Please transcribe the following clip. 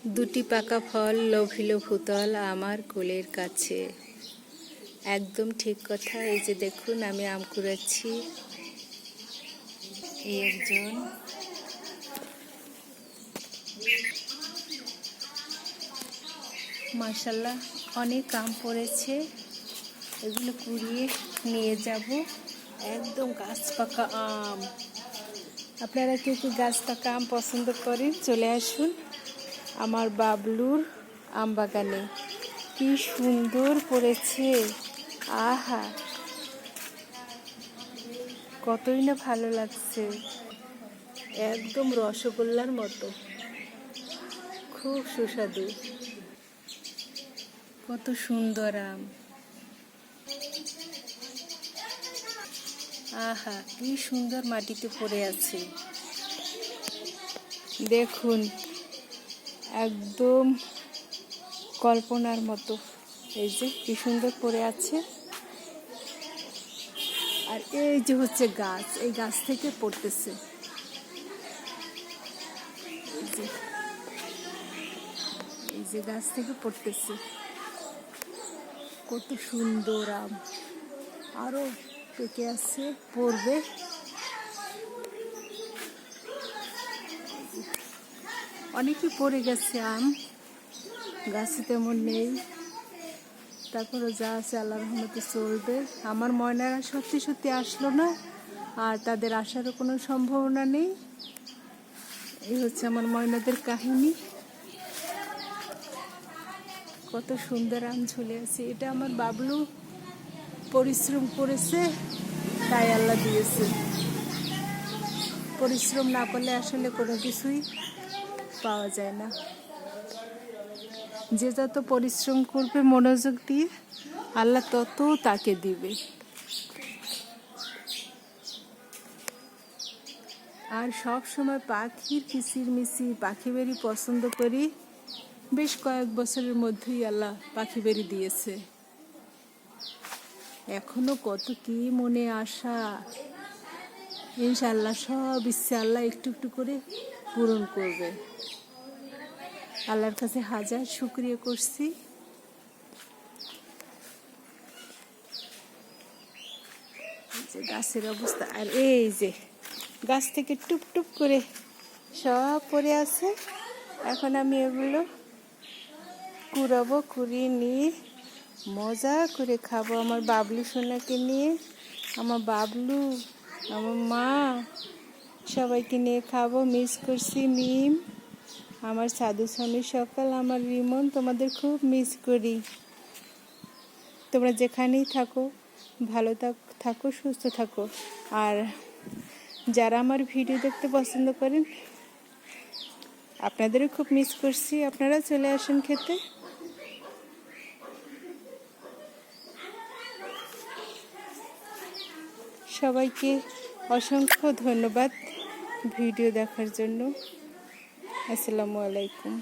দুটি পাকা ফল লোভিল ভূতল আমার কোলের কাছে। একদম ঠিক কথা। এই যে দেখুন, আমি আম কুড়াচ্ছি। এই একজন, মাশাআল্লাহ অনেক আম পড়েছে, এগুলো কুড়িয়ে নিয়ে যাব। একদম গাছ পাকা আম। আপনারা কেউ কি গাছ পাকা আম পছন্দ করেন? চলে আসুন আমার বাবলুর আম বাগানে। কি সুন্দর পড়েছে, আহা কতই না ভালো লাগছে, একদম রসগোল্লার মতো, খুব সুস্বাদু। কত সুন্দর আম, আহা কি সুন্দর মাটিতে পড়ে আছে। দেখুন, একদম কল্পনার মতো। এই যে কি সুন্দর পড়ে আছে। আর এই যে হচ্ছে গাছ, এই গাছ থেকে পড়তেছে। এই যে গাছ থেকে পড়তেছে, কত সুন্দর আম। আরো পেকে আছে, পড়বে। অনেকই পড়ে গেছে আম, গাছে তেমন নেই। তারপরে যা আছে আল্লাহর রহমতে চলবে। আমার ময়নারা সত্যি সত্যি আসলো না, আর তাদের আসারও কোনো সম্ভাবনা নেই। এই হচ্ছে আমার ময়নাদের কাহিনী। কত সুন্দর আম ঝুলে আছে। এটা আমার বাবলু পরিশ্রম করেছে, তাই আল্লাহ দিয়েছে। পরিশ্রম না করলে আসলে কোনো কিছুই পাওয়া যায় না। যে যত পরিশ্রম করবে মনোযোগ দিয়ে, আল্লাহ তত তাকে দিবে। আর সব সময় পাখির কিচিরমিচির, পাখি বেরি পছন্দ করি। বেশ কয়েক বছরের মধ্যেই আল্লাহ পাখি বেরি দিয়েছে। এখনো কত কি মনে আশা, ইনশাআল্লাহ সব ইচ্ছে আল্লাহ একটু একটু করে পূরণ করবে। আল্লাহর কাছে হাজার শুকরিয়া করছি। যে গাছের অবস্থা, আর এই যে গাছ থেকে টুপ টুপ করে সব পড়ে আছে। এখন আমি এগুলো কুড়াবো, কুড়িয়ে নিয়ে মজা করে খাবো আমার বাবলু সোনাকে নিয়ে। আমার বাবলু, আমার মা, সবাইকে নিয়ে খাবো। মিস করছি মিম, আমার সাধু স্বামী সকাল, আমার রিমন, তোমাদের খুব মিস করি। তোমরা যেখানেই থাকো ভালো থাকো, সুস্থ থাকো। আর যারা আমার ভিডিও দেখতে পছন্দ করেন, আপনাদেরও খুব মিস করছি। আপনারা চলে আসেন খেতে। সবাইকে অসংখ্য ধন্যবাদ ভিডিও দেখার জন্য। আসসালামু আলাইকুম।